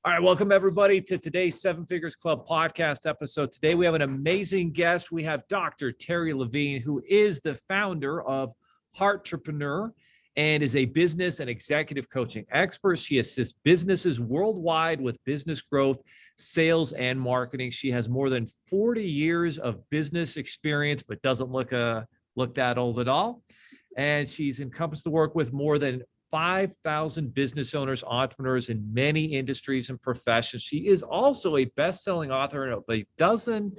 All right, welcome everybody to today's Seven Figures Club podcast episode. Today we have an amazing guest. We have Dr. Terri Levine, who is the founder of Heartrepreneur and is a business and executive coaching expert. She assists businesses worldwide with business growth, sales, and marketing. She has more than 40 years of business experience, but doesn't look that old at all. And she's encompassed the work with more than 5,000 business owners, entrepreneurs in many industries and professions. She is also a best-selling author of a dozen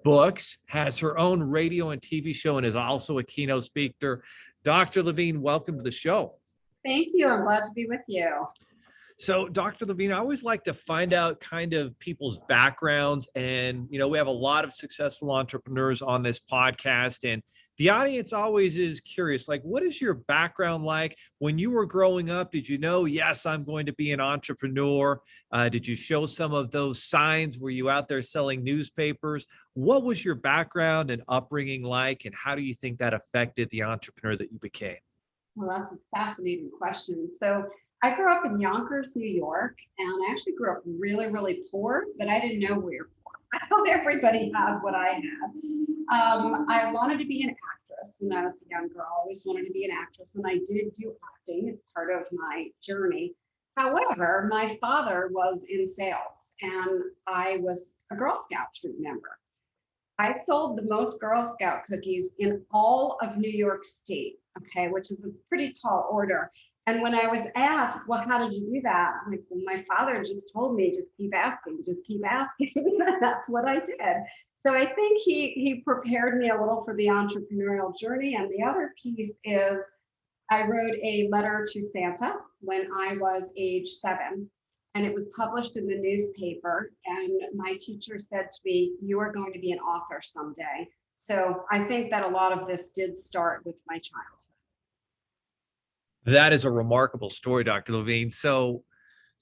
books, has her own radio and TV show, and is also a keynote speaker. Dr. Levine, welcome to the show. Thank you. I'm glad to be with you. So, Dr. Levine, I always like to find out kind of people's backgrounds. And, we have a lot of successful entrepreneurs on this podcast. And the audience always is curious, like, what is your background like? When you were growing up, did you know, yes, I'm going to be an entrepreneur? Did you show some of those signs? Were you out there selling newspapers? What was your background and upbringing like? And how do you think that affected the entrepreneur that you became? Well, that's a fascinating question. So I grew up in Yonkers, New York, and I actually grew up really, really poor, but I didn't know we were poor. I thought everybody had what I had. I wanted to be an actress when I was a young girl. I always wanted to be an actress, and I did do acting. It's part of my journey. However, my father was in sales, and I was a Girl Scout troop member. I sold the most Girl Scout cookies in all of New York State, okay, which is a pretty tall order. And when I was asked, well, how did you do that? I'm like, well, my father just told me, just keep asking, just keep asking. That's what I did. So I think he prepared me a little for the entrepreneurial journey. And the other piece is I wrote a letter to Santa when I was age 7, and it was published in the newspaper. And my teacher said to me, you are going to be an author someday. So I think that a lot of this did start with my childhood. That is a remarkable story, Dr. Levine. So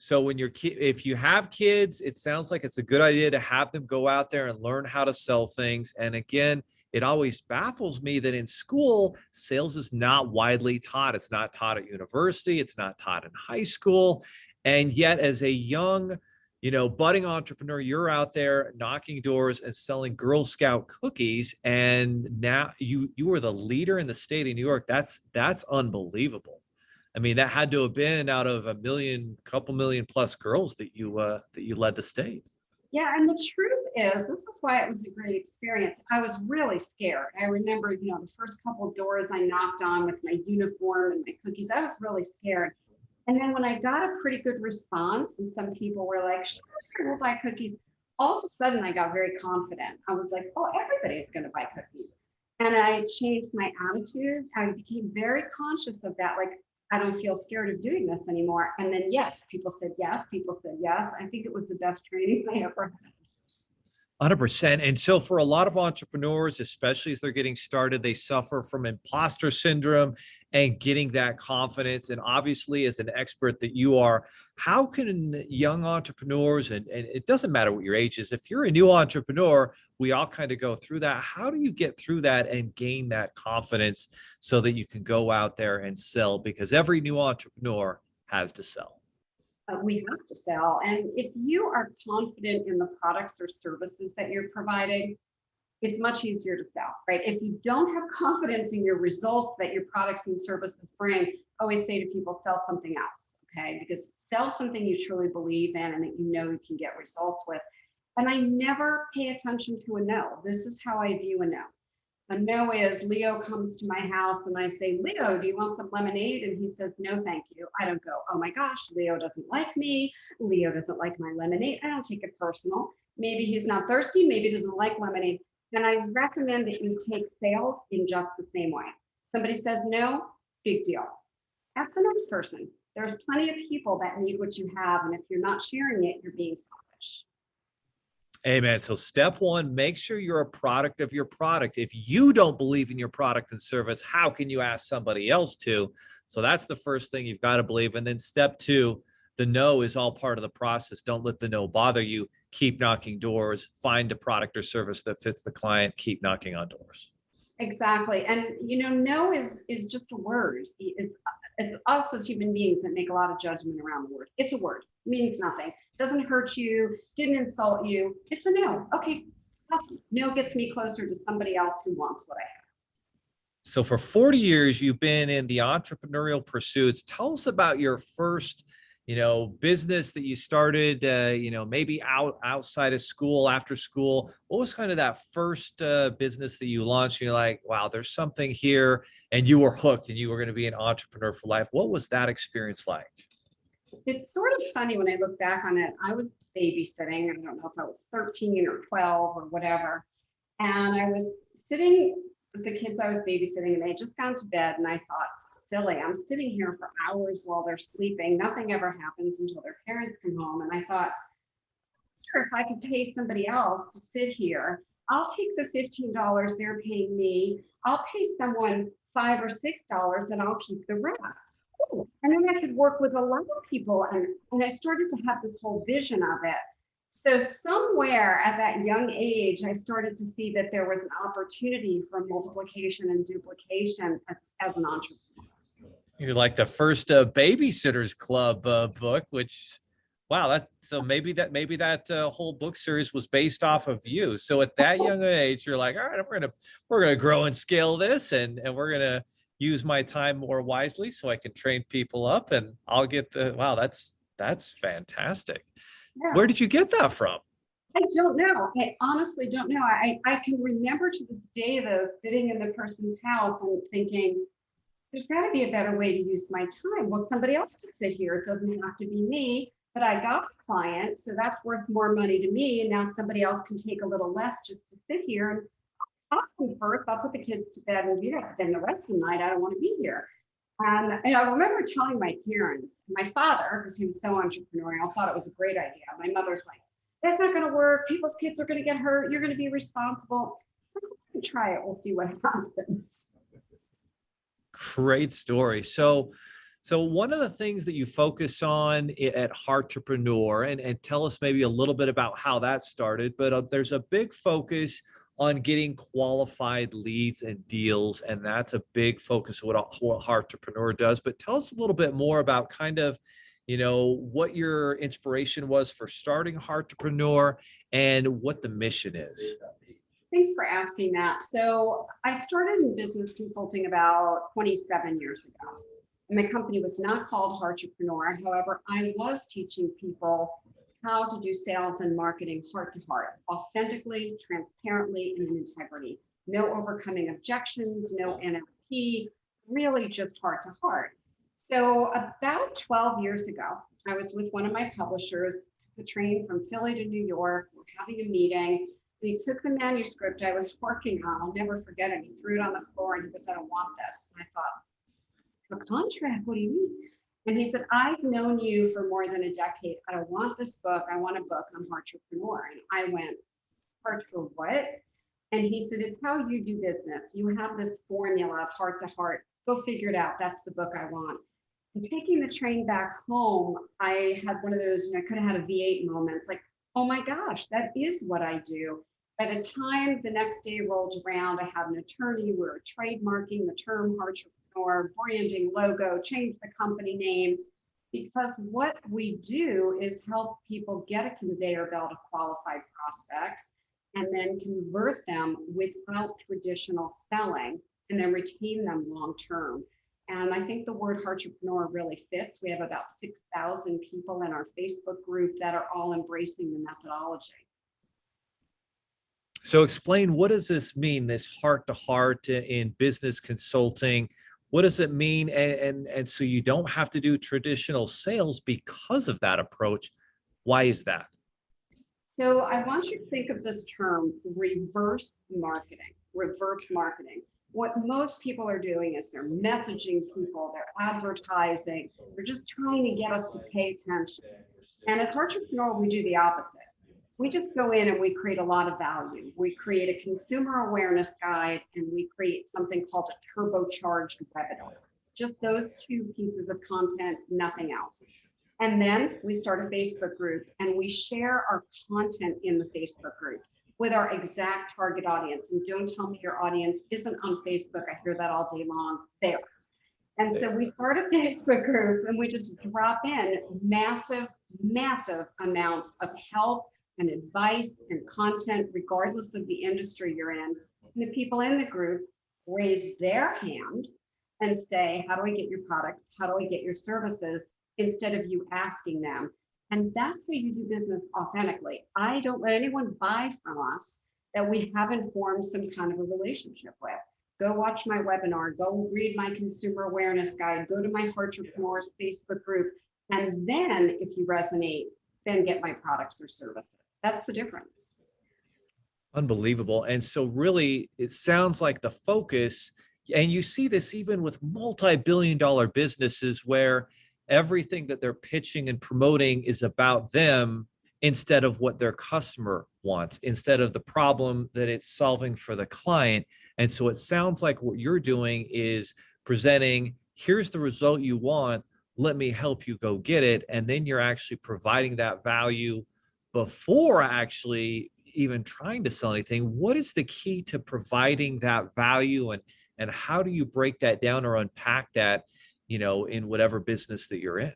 when if you have kids, it sounds like it's a good idea to have them go out there and learn how to sell things. And again, it always baffles me that in school, sales is not widely taught. It's not taught at university. It's not taught in high school. And yet as a young, budding entrepreneur, you're out there knocking doors and selling Girl Scout cookies. And now you are the leader in the state of New York. That's unbelievable. I mean, that had to have been out of couple million plus girls that you led the state. Yeah, and the truth is, this is why it was a great experience. I was really scared. I remember, the first couple of doors I knocked on with my uniform and my cookies, I was really scared. And then when I got a pretty good response, and some people were like, sure, we'll buy cookies. All of a sudden, I got very confident. I was like, oh, everybody's going to buy cookies. And I changed my attitude. I became very conscious of that. Like, I don't feel scared of doing this anymore. And then, yes, people said yes. People said yes. I think it was the best training I ever had. 100%. And so for a lot of entrepreneurs, especially as they're getting started, they suffer from imposter syndrome and getting that confidence. And obviously, as an expert that you are, how can young entrepreneurs, and it doesn't matter what your age is, if you're a new entrepreneur, we all kind of go through that. How do you get through that and gain that confidence so that you can go out there and sell? Because every new entrepreneur has to sell. We have to sell. And if you are confident in the products or services that you're providing, it's much easier to sell, right? If you don't have confidence in your results that your products and services bring, I always say to people, sell something else, okay? Because sell something you truly believe in and that you can get results with. And I never pay attention to a no. This is how I view a no. A no is Leo comes to my house and I say, Leo, do you want some lemonade? And he says, no, thank you. I don't go, oh my gosh, Leo doesn't like me. Leo doesn't like my lemonade. I don't take it personal. Maybe he's not thirsty. Maybe he doesn't like lemonade. And I recommend that you take sales in just the same way. Somebody says no, big deal. Ask the next person. There's plenty of people that need what you have. And if you're not sharing it, you're being selfish. Amen. So step one, make sure you're a product of your product. If you don't believe in your product and service, how can you ask somebody else to? So that's the first thing you've got to believe. And then step two, the no is all part of the process. Don't let the no bother you. Keep knocking doors, find a product or service that fits the client, keep knocking on doors. Exactly. And, no is just a word. It's us as human beings that make a lot of judgment around the word. It's a word. means nothing. Doesn't hurt you, didn't insult you. It's a no. Okay, awesome. No gets me closer to somebody else who wants what I have. So for 40 years, you've been in the entrepreneurial pursuits. Tell us about your first, business that you started, maybe outside of school, after school. What was kind of that first business that you launched? You're like, wow, there's something here, and you were hooked and you were going to be an entrepreneur for life. What was that experience like? It's sort of funny when I look back on it. I was babysitting. I don't know if I was 13 or 12 or whatever. And I was sitting with the kids I was babysitting, and they had just gone to bed. And I thought, silly, I'm sitting here for hours while they're sleeping. Nothing ever happens until their parents come home. And I thought, sure, if I could pay somebody else to sit here, I'll take the $15 they're paying me. I'll pay someone $5 or $6 and I'll keep the rest. Oh, and then I could work with a lot of people. And I started to have this whole vision of it. So somewhere at that young age, I started to see that there was an opportunity for multiplication and duplication as an entrepreneur. You're like the first Babysitters Club book, which, wow, maybe that whole book series was based off of you. So at that young age, you're like, all right, we're gonna grow and scale this, and we're gonna use my time more wisely so I can train people up, and I'll get wow, that's fantastic. Yeah. Where did you get that from? I don't know. I honestly don't know. I can remember to this day, though, sitting in the person's house and thinking, there's got to be a better way to use my time. Well, somebody else can sit here. It doesn't have to be me, but I got a client, so that's worth more money to me. And now somebody else can take a little less just to sit here. And I'll first, I'll put the kids to bed and then the rest of the night, I don't want to be here. And I remember telling my parents, my father, because he was so entrepreneurial, thought it was a great idea. My mother's like, that's not going to work. People's kids are going to get hurt. You're going to be responsible. Try it. We'll see what happens. Great story. So one of the things that you focus on at Heartrepreneur, and tell us maybe a little bit about how that started, but there's a big focus on getting qualified leads and deals, and that's a big focus of what Heartrepreneur does. But tell us a little bit more about kind of, what your inspiration was for starting Heartrepreneur and what the mission is. Thanks for asking that. So I started in business consulting about 27 years ago. And my company was not called Heartrepreneur. However, I was teaching people how to do sales and marketing heart to heart, authentically, transparently, and in integrity. No overcoming objections, no NLP, really just heart to heart. So about 12 years ago, I was with one of my publishers, the train from Philly to New York. We're having a meeting. And he took the manuscript I was working on. I'll never forget it. He threw it on the floor and he goes, I don't want this. And I thought, a contract? What do you mean? And he said, I've known you for more than a decade. I don't want this book. I want a book on Heartrepreneur. And I went, Heart for what? And he said, it's how you do business. You have this formula of heart to heart. Go figure it out. That's the book I want. And taking the train back home, I had one of those, I could have had a V8 moments like, oh my gosh, that is what I do. By the time the next day rolled around, I had an attorney. We were trademarking the term Heartrepreneur, branding logo, change the company name, because what we do is help people get a conveyor belt of qualified prospects and then convert them without traditional selling and then retain them long term. And I think the word Heartrepreneur really fits. We have about 6,000 people in our Facebook group that are all embracing the methodology. So explain, what does this mean, this heart to heart in business consulting? What does it mean? And so you don't have to do traditional sales because of that approach. Why is that? So I want you to think of this term, reverse marketing. Reverse marketing. What most people are doing is they're messaging people, they're advertising, they're just trying to get us to pay attention. And at Heartrepreneur, we do the opposite. We just go in and we create a lot of value. We create a consumer awareness guide and we create something called a turbocharged webinar. Just those two pieces of content, nothing else. And then we start a Facebook group and we share our content in the Facebook group with our exact target audience. And don't tell me your audience isn't on Facebook. I hear that all day long. There. And so we start a Facebook group and we just drop in massive massive amounts of help and advice and content, regardless of the industry you're in. And the people in the group raise their hand and say, how do I get your products? How do I get your services? Instead of you asking them. And that's how you do business authentically. I don't let anyone buy from us that we haven't formed some kind of a relationship with. Go watch my webinar, go read my consumer awareness guide, go to my Heartrepreneurs Facebook group. And then if you resonate, then get my products or services. That's the difference. Unbelievable. And so really, it sounds like the focus, and you see this even with multi-billion-dollar businesses where everything that they're pitching and promoting is about them instead of what their customer wants, instead of the problem that it's solving for the client. And so it sounds like what you're doing is presenting, here's the result you want, let me help you go get it. And then you're actually providing that value before actually even trying to sell anything. What is the key to providing that value, and how do you break that down or unpack that, in whatever business that you're in?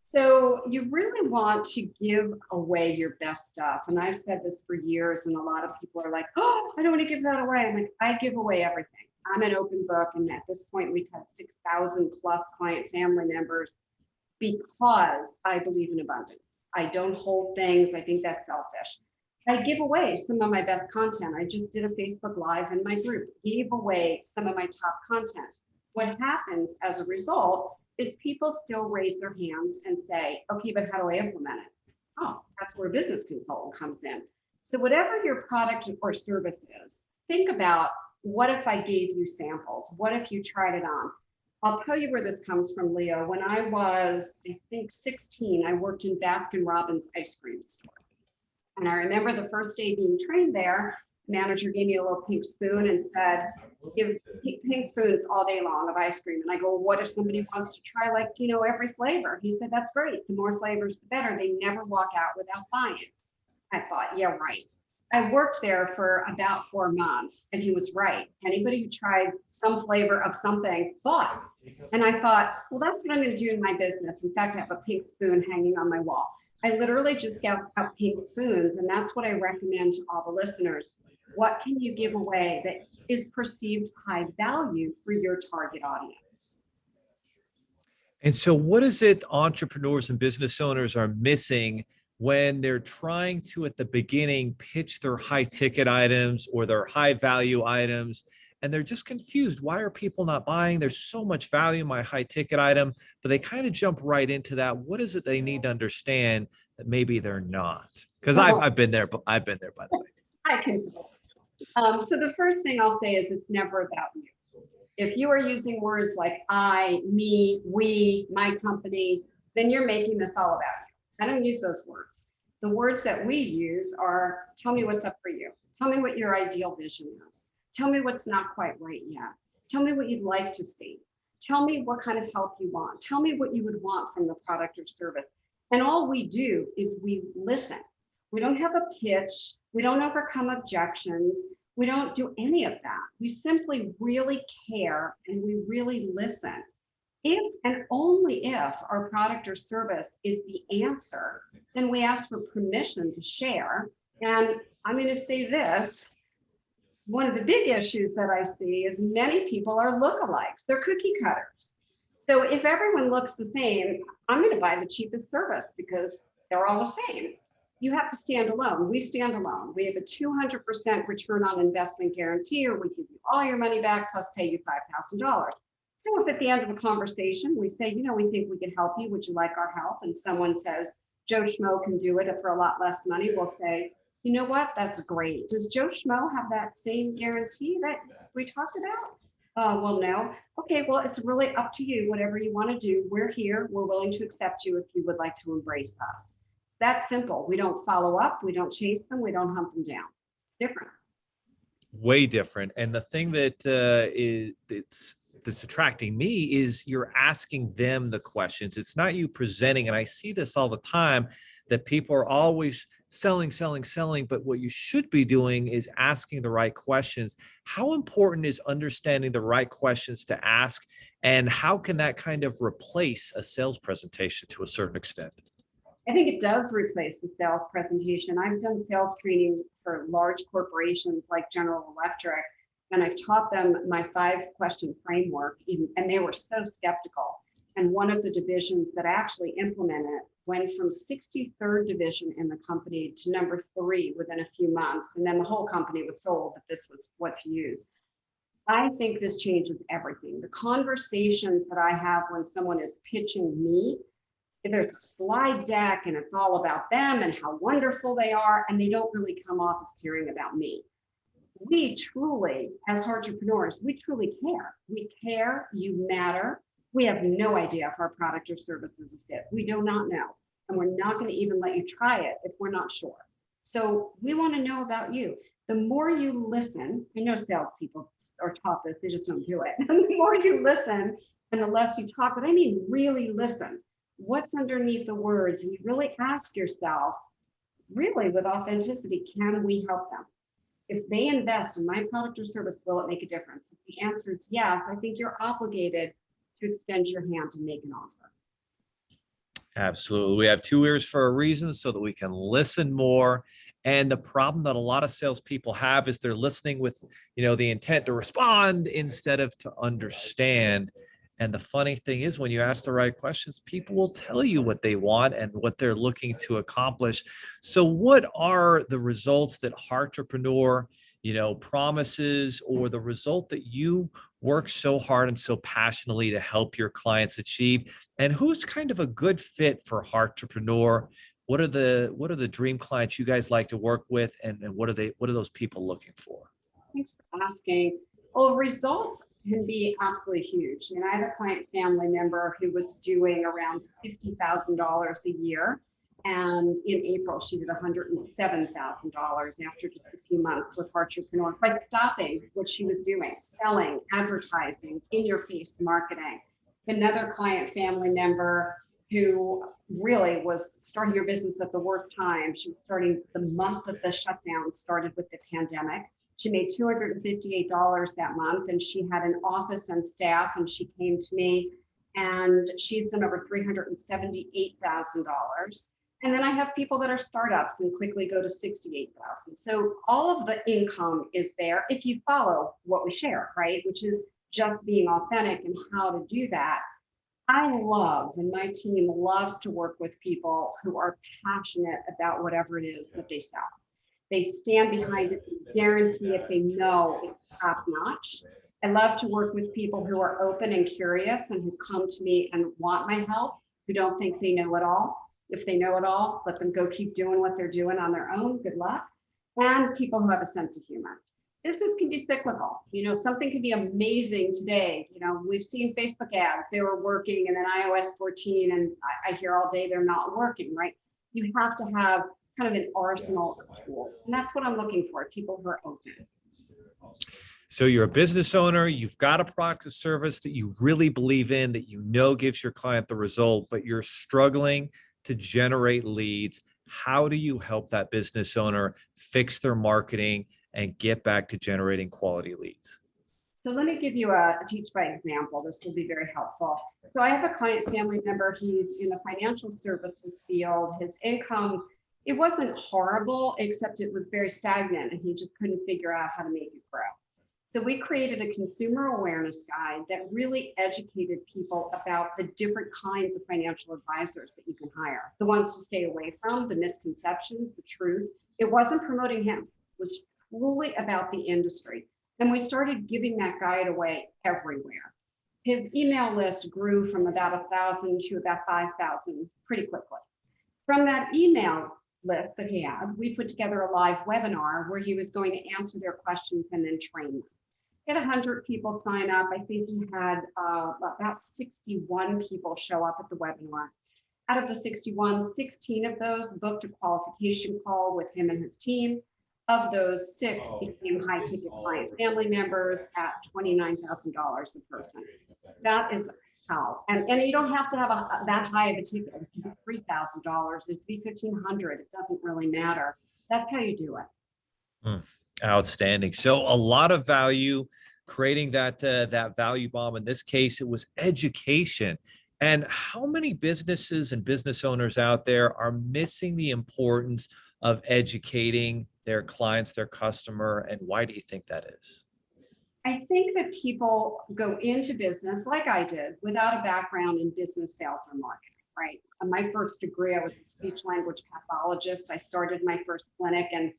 So you really want to give away your best stuff. And I've said this for years, and a lot of people are like, oh, I don't want to give that away. I'm like, I give away everything. I'm an open book. And at this point, we've had 6,000 plus client family members because I believe in abundance. I don't hold things. I think that's selfish. I give away some of my best content. I just did a Facebook Live in my group, gave away some of my top content. What happens as a result is people still raise their hands and say, okay, but how do I implement it? Oh, that's where a business consultant comes in. So whatever your product or service is, think about, what if I gave you samples? What if you tried it on? I'll tell you where this comes from, Leo. When I was, I think 16, I worked in Baskin-Robbins ice cream store. And I remember the first day being trained there, manager gave me a little pink spoon and said, give pink spoons all day long of ice cream. And I go, what if somebody wants to try every flavor? He said, that's great. The more flavors, the better. They never walk out without buying. I thought, yeah, right. I worked there for about 4 months and he was right. Anybody who tried some flavor of something bought. And I thought, well, that's what I'm going to do in my business. In fact, I have a pink spoon hanging on my wall. I literally just get out pink spoons. And that's what I recommend to all the listeners. What can you give away that is perceived high value for your target audience? And so what is it entrepreneurs and business owners are missing when they're trying to, at the beginning, pitch their high ticket items or their high value items, and they're just confused? Why are people not buying? There's so much value in my high ticket item, but they kind of jump right into that. What is it they need to understand that maybe they're not? Because I've been there, but I've been there, by the way. I can. So the first thing I'll say is it's never about you. If you are using words like I, me, we, my company, then you're making this all about you. I don't use those words. The words that we use are, tell me what's up for you. Tell me what your ideal vision is. Tell me what's not quite right yet. Tell me what you'd like to see. Tell me what kind of help you want. Tell me what you would want from the product or service. And all we do is we listen. We don't have a pitch. We don't overcome objections. We don't do any of that. We simply really care and we really listen. If and only if our product or service is the answer, then we ask for permission to share. And I'm going to say this. One of the big issues that I see is many people are lookalikes. They're cookie cutters. So if everyone looks the same, I'm going to buy the cheapest service because they're all the same. You have to stand alone. We stand alone. We have a 200% return on investment guarantee, or we give you all your money back plus pay you $5,000. So if at the end of a conversation, we say, we think we can help you. Would you like our help? And someone says, Joe Schmo can do it for a lot less money. We'll say, you know what? That's great. Does Joe Schmo have that same guarantee that we talked about? Well, no. Okay, well, it's really up to you. Whatever you want to do, we're here. We're willing to accept you if you would like to embrace us. That simple. We don't follow up. We don't chase them. We don't hunt them down. Different. Way different. And the thing that that's attracting me is you're asking them the questions. It's not you presenting. And I see this all the time, that people are always selling. But what you should be doing is asking the right questions. How important is understanding the right questions to ask? And how can that kind of replace a sales presentation to a certain extent? I think it does replace the sales presentation. I've done sales training for large corporations like General Electric, and I've taught them my 5-question framework, and they were so skeptical. And one of the divisions that actually implemented it went from 63rd division in the company to number 3 within a few months. And then the whole company was sold that this was what to use. I think this changes everything. The conversations that I have when someone is pitching me, there's a slide deck and it's all about them and how wonderful they are, and they don't really come off as caring about me. We truly, as entrepreneurs, we truly care. We care, you matter. We have no idea if our product or service is a fit. We do not know. And we're not going to even let you try it if we're not sure. So we want to know about you. The more you listen, I know salespeople are taught this, they just don't do it. And the more you listen and the less you talk, but I mean really listen. What's underneath the words? And you really ask yourself, really with authenticity, can we help them? If they invest in my product or service, will it make a difference? If the answer is yes, I think you're obligated to extend your hand to make an offer. Absolutely. We have 2 ears for a reason, so that we can listen more. And the problem that a lot of salespeople have is they're listening with, the intent to respond instead of to understand. And the funny thing is, when you ask the right questions, people will tell you what they want and what they're looking to accomplish. So what are the results that Heartrepreneur, promises, or the result that you work so hard and so passionately to help your clients achieve? And who's kind of a good fit for Heartrepreneur? What are the dream clients you guys like to work with, and what are those people looking for? Thanks for asking. Well, results can be absolutely huge. I have a client family member who was doing around $50,000 a year. And in April, she did $107,000 after just a few months with Heartrepreneur by stopping what she was doing, selling, advertising, in-your-face marketing. Another client family member who really was starting her business at the worst time. She was starting the month that the shutdown started with the pandemic. She made $258 that month, and she had an office and staff, and she came to me, and she's done over $378,000. And then I have people that are startups and quickly go to 68,000. So all of the income is there if you follow what we share, right? Which is just being authentic and how to do that. I love, and my team loves to work with people who are passionate about whatever it is that they sell. They stand behind it, guarantee if they know it's top notch. I love to work with people who are open and curious and who come to me and want my help, who don't think they know it all. If they know it all, let them go keep doing what they're doing on their own. Good luck. And people who have a sense of humor. Business can be cyclical. Something can be amazing today. We've seen Facebook ads, they were working, and then iOS 14, and I hear all day they're not working, right? You have to have kind of an arsenal of tools. And that's what I'm looking for, people who are open. So you're a business owner, you've got a product or service that you really believe in, that gives your client the result, but you're struggling to generate leads. How do you help that business owner fix their marketing and get back to generating quality leads? So let me give you a teach by example. This will be very helpful. So I have a client family member. He's in the financial services field. His income, it wasn't horrible, except it was very stagnant, and he just couldn't figure out how to make it grow. So we created a consumer awareness guide that really educated people about the different kinds of financial advisors that you can hire, the ones to stay away from, the misconceptions, the truth. It wasn't promoting him. It was truly about the industry. And we started giving that guide away everywhere. His email list grew from about 1,000 to about 5,000 pretty quickly. From that email list that he had, we put together a live webinar where he was going to answer their questions and then train them. He had 100 people sign up. I think he had about 61 people show up at the webinar. Out of the 61, 16 of those booked a qualification call with him and his team. Of those, 6 became high-ticket client family members at $29,000 a person. That is how, and you don't have to have that high of a ticket. It could be $3,000. It could be $1,500. It doesn't really matter. That's how you do it. Outstanding. So a lot of value, creating that value bomb. In this case, it was education. And how many businesses and business owners out there are missing the importance of educating their clients, their customer, and why do you think that is? I think that people go into business like I did without a background in business sales or marketing, right? My first degree, I was a speech language pathologist. I started my first clinic and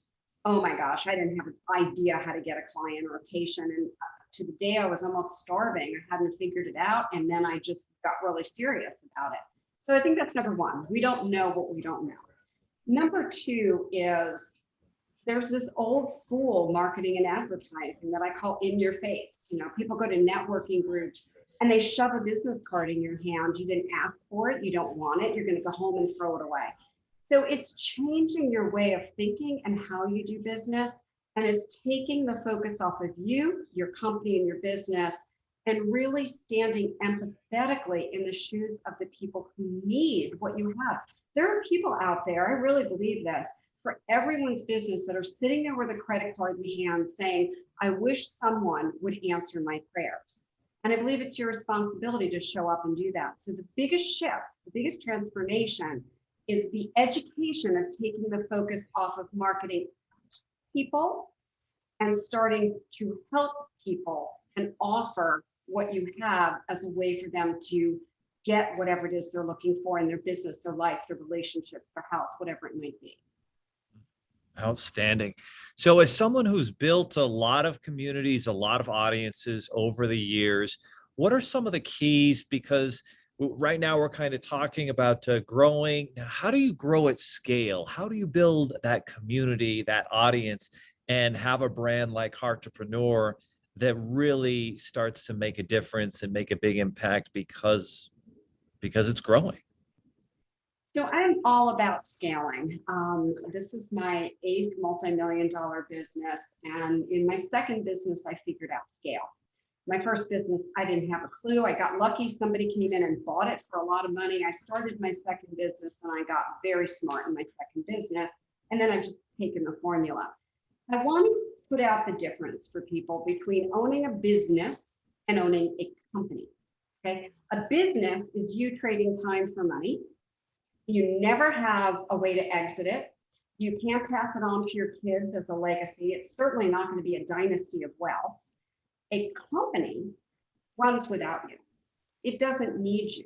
oh my gosh, I didn't have an idea how to get a client or a patient. And to the day I was almost starving, I hadn't figured it out. And then I just got really serious about it. So I think that's number one. We don't know what we don't know. Number two is there's this old school marketing and advertising that I call in your face. You know, people go to networking groups and they shove a business card in your hand. You didn't ask for it, you don't want it, you're going to go home and throw it away. So it's changing your way of thinking and how you do business. And it's taking the focus off of you, your company, and your business, and really standing empathetically in the shoes of the people who need what you have. There are people out there, I really believe this, for everyone's business that are sitting there with a credit card in hand saying, I wish someone would answer my prayers. And I believe it's your responsibility to show up and do that. So the biggest shift, the biggest transformation is the education of taking the focus off of marketing people and starting to help people and offer what you have as a way for them to get whatever it is they're looking for in their business, their life, their relationships, their health, whatever it might be. Outstanding. So, as someone who's built a lot of communities, a lot of audiences over the years, what are some of the keys? Because right now we're kind of talking about growing. Now, how do you grow at scale? How do you build that community, that audience, and have a brand like Heartrepreneur that really starts to make a difference and make a big impact because it's growing? So I'm all about scaling. This is my 8th multi-million-dollar business. And in my second business, I figured out scale. My first business, I didn't have a clue. I got lucky. Somebody came in and bought it for a lot of money. I started my second business and I got very smart in my second business. And then I've just taken the formula. I want to put out the difference for people between owning a business and owning a company. Okay. A business is you trading time for money. You never have a way to exit it. You can't pass it on to your kids as a legacy. It's certainly not going to be a dynasty of wealth. A company runs without you. It doesn't need you.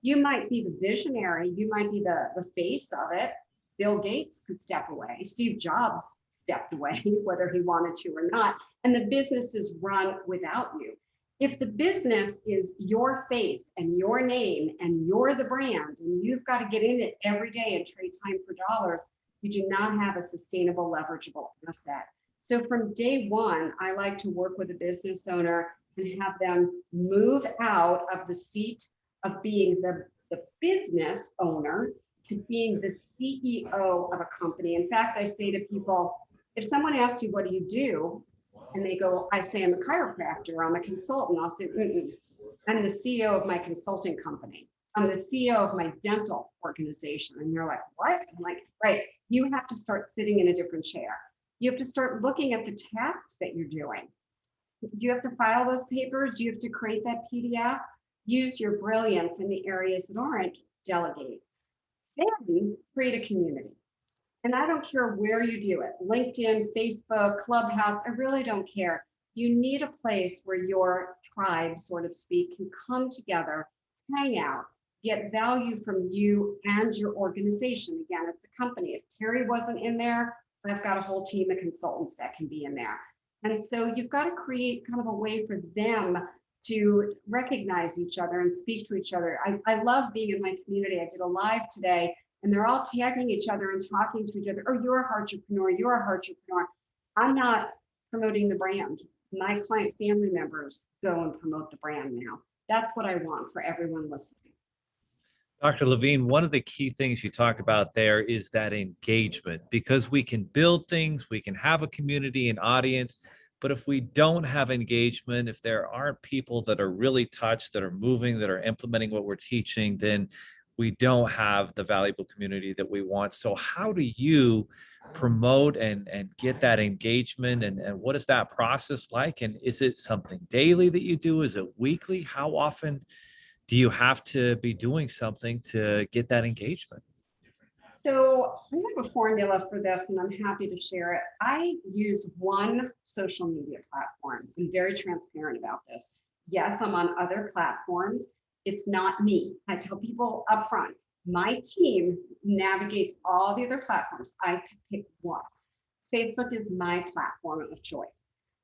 You might be the visionary. You might be the face of it. Bill Gates could step away. Steve Jobs stepped away, whether he wanted to or not. And the business is run without you. If the business is your face and your name and you're the brand and you've got to get in it every day and trade time for dollars, you do not have a sustainable, leverageable asset. So from day one, I like to work with a business owner and have them move out of the seat of being the business owner to being the CEO of a company. In fact, I say to people, if someone asks you, what do you do? And they go, I say, I'm a chiropractor, I'm a consultant. I'll say, I'm the CEO of my consulting company. I'm the CEO of my dental organization. And you're like, what? I'm like, right. You have to start sitting in a different chair. You have to start looking at the tasks that you're doing. Do you have to file those papers? Do you have to create that PDF? Use your brilliance in the areas that aren't. Delegate. Then create a community. And I don't care where you do it, LinkedIn, Facebook, Clubhouse, I really don't care. You need a place where your tribe, so to speak, can come together, hang out, get value from you and your organization. Again, it's a company. If Terri wasn't in there, I've got a whole team of consultants that can be in there. And so you've got to create kind of a way for them to recognize each other and speak to each other. I love being in my community. I did a live today and they're all tagging each other and talking to each other. Oh, you're a Heartrepreneur, you're a Heartrepreneur. I'm not promoting the brand. My client family members go and promote the brand now. That's what I want for everyone listening. Dr. Levine, one of the key things you talked about there is that engagement, because we can build things, we can have a community and audience, but if we don't have engagement, if there aren't people that are really touched, that are moving, that are implementing what we're teaching, then we don't have the valuable community that we want. So how do you promote and get that engagement? And what is that process like? And is it something daily that you do? Is it weekly? How often do you have to be doing something to get that engagement? So I have a formula for this and I'm happy to share it. I use one social media platform. I'm very transparent about this. Yes, I'm on other platforms. It's not me. I tell people upfront, my team navigates all the other platforms. I pick one. Facebook is my platform of choice.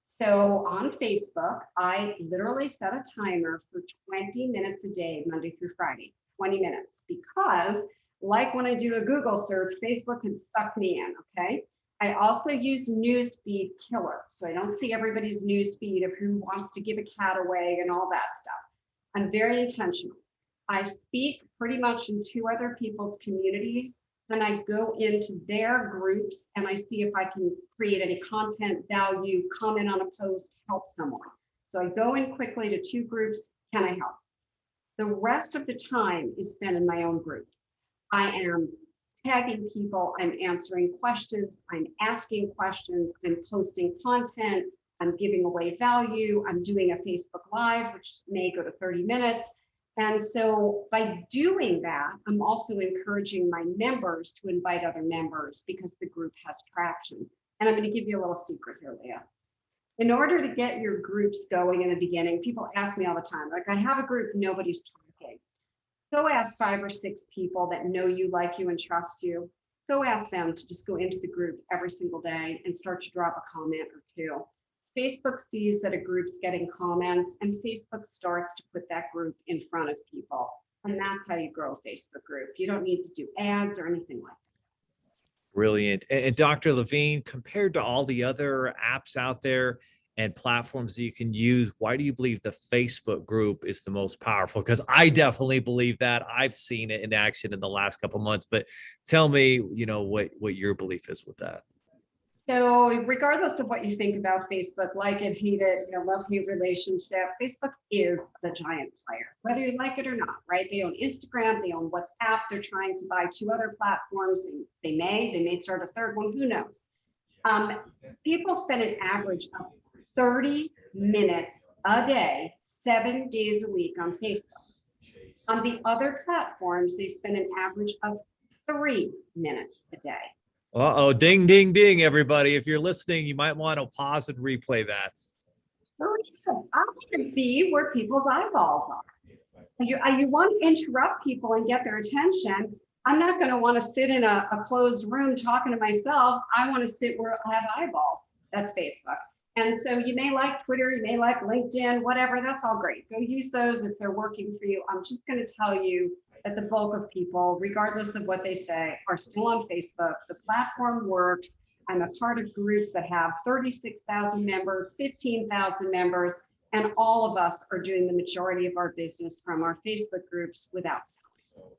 So on Facebook, I literally set a timer for 20 minutes a day, Monday through Friday, 20 minutes, because like when I do a Google search, Facebook can suck me in, okay? I also use newsfeed killer, so I don't see everybody's newsfeed of who wants to give a cat away and all that stuff. I'm very intentional. I speak pretty much in two other people's communities, then I go into their groups and I see if I can create any content, value, comment on a post, help someone. So I go in quickly to two groups, can I help? The rest of the time is spent in my own group. I am tagging people, I'm answering questions, I'm asking questions, I'm posting content, I'm giving away value, I'm doing a Facebook Live, which may go to 30 minutes. And so by doing that, I'm also encouraging my members to invite other members because the group has traction. And I'm going to give you a little secret here, Leah. In order to get your groups going in the beginning, people ask me all the time, like, I have a group, nobody's talking. Go ask 5 or 6 people that know you, like you, and trust you. Go ask them to just go into the group every single day and start to drop a comment or two. Facebook sees that a group's getting comments and Facebook starts to put that group in front of people. And that's how you grow a Facebook group. You don't need to do ads or anything like that. Brilliant. And Dr. Levine, compared to all the other apps out there and platforms that you can use, why do you believe the Facebook group is the most powerful? Because I definitely believe that. I've seen it in action in the last couple of months, but tell me, what your belief is with that. So regardless of what you think about Facebook, like it, hate it, love-hate relationship, Facebook is the giant player, whether you like it or not, right? They own Instagram, they own WhatsApp, they're trying to buy 2 other platforms. They may start a third one, who knows? People spend an average of 30 minutes a day, 7 days a week on Facebook. On the other platforms, they spend an average of 3 minutes a day. Uh-oh, ding, ding, ding, everybody. If you're listening, you might want to pause and replay that. I want to be where people's eyeballs are. You want to interrupt people and get their attention. I'm not going to want to sit in a closed room talking to myself. I want to sit where I have eyeballs. That's Facebook. And so you may like Twitter, you may like LinkedIn, whatever, that's all great. Go use those if they're working for you. I'm just going to tell you that the bulk of people, regardless of what they say, are still on Facebook. The platform works. I'm a part of groups that have 36,000 members, 15,000 members, and all of us are doing the majority of our business from our Facebook groups without selling.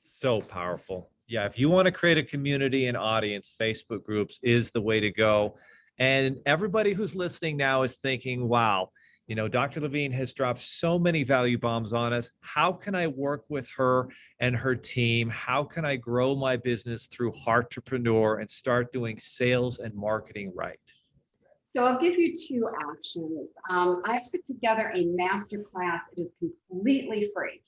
So powerful. Yeah, if you want to create a community and audience, Facebook groups is the way to go. And everybody who's listening now is thinking, wow, Dr. Levine has dropped so many value bombs on us. How can I work with her and her team? How can I grow my business through Heartrepreneur and start doing sales and marketing right? So I'll give you 2 actions. I put together a masterclass. It is completely free.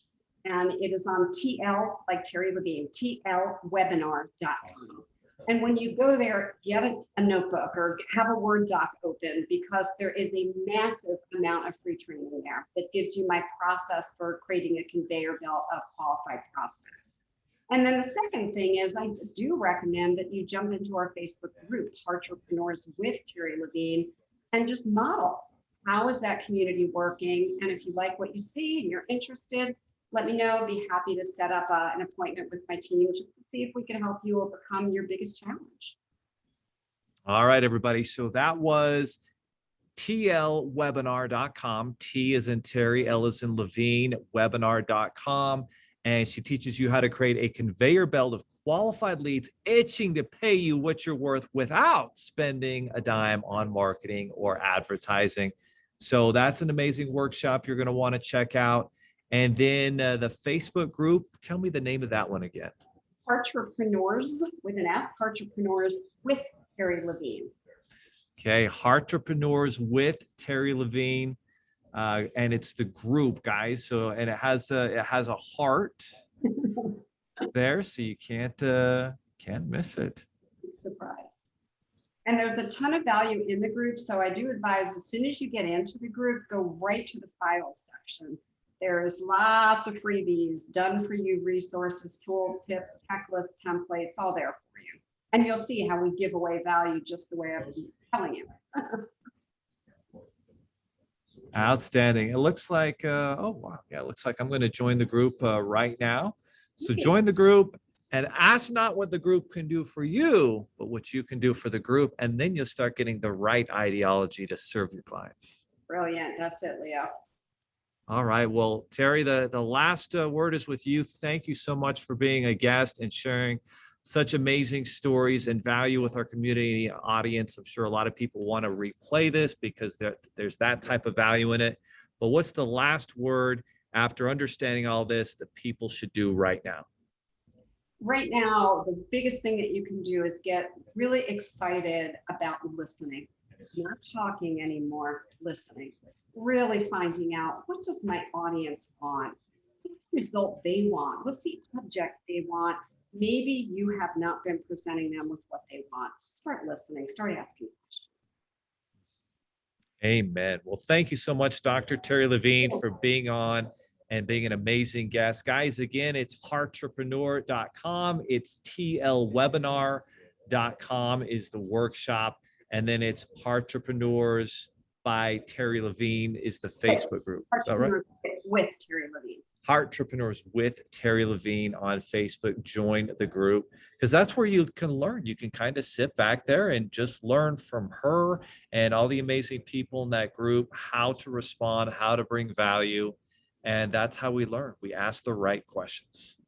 And it is on TL, like Terri Levine, tlwebinar.com. And when you go there, get a notebook or have a Word doc open because there is a massive amount of free training there that gives you my process for creating a conveyor belt of qualified prospects. And then the second thing is I do recommend that you jump into our Facebook group, Heartrepreneurs with Terri Levine, and just model how is that community working. And if you like what you see and you're interested, let me know. I'd be happy to set up an appointment with my team just to see if we can help you overcome your biggest challenge. All right, everybody. So that was tlwebinar.com. T is in Terry, L is in Levine, webinar.com. And she teaches you how to create a conveyor belt of qualified leads itching to pay you what you're worth without spending a dime on marketing or advertising. So that's an amazing workshop you're going to want to check out. And then the Facebook group, tell me the name of that one again. Heartrepreneurs with an F, Heartrepreneurs with Terri Levine. Okay, Heartrepreneurs with Terri Levine. and it's the group, guys. So, and it has a heart there, so you can't miss it. Surprise. And there's a ton of value in the group. So I do advise as soon as you get into the group, go right to the files section. There's lots of freebies, done for you resources, tools, tips, checklists, templates, all there for you. And you'll see how we give away value just the way I've been telling you. Outstanding. It looks like, oh, wow. Yeah, it looks like I'm going to join the group right now. So join the group and ask not what the group can do for you, but what you can do for the group. And then you'll start getting the right ideology to serve your clients. Brilliant. That's it, Leo. All right. Well, Terri, the last word is with you. Thank you so much for being a guest and sharing such amazing stories and value with our community audience. I'm sure a lot of people want to replay this because there's that type of value in it. But what's the last word after understanding all this that people should do right now? Right now, the biggest thing that you can do is get really excited about listening. Not talking anymore, listening. Really finding out, what does my audience want? What's the result they want? What's the object they want? Maybe you have not been presenting them with what they want. Start listening, start asking questions. Amen. Well, thank you so much, Dr. Terri Levine, for being on and being an amazing guest. Guys, again, it's heartrepreneur.com. It's tlwebinar.com is the workshop. And then it's Heartrepreneurs by Terri Levine is the Facebook group. Is that right? With Terri Levine. Heartrepreneurs with Terri Levine on Facebook. Join the group because that's where you can learn. You can kind of sit back there and just learn from her and all the amazing people in that group, how to respond, how to bring value. And that's how we learn. We ask the right questions.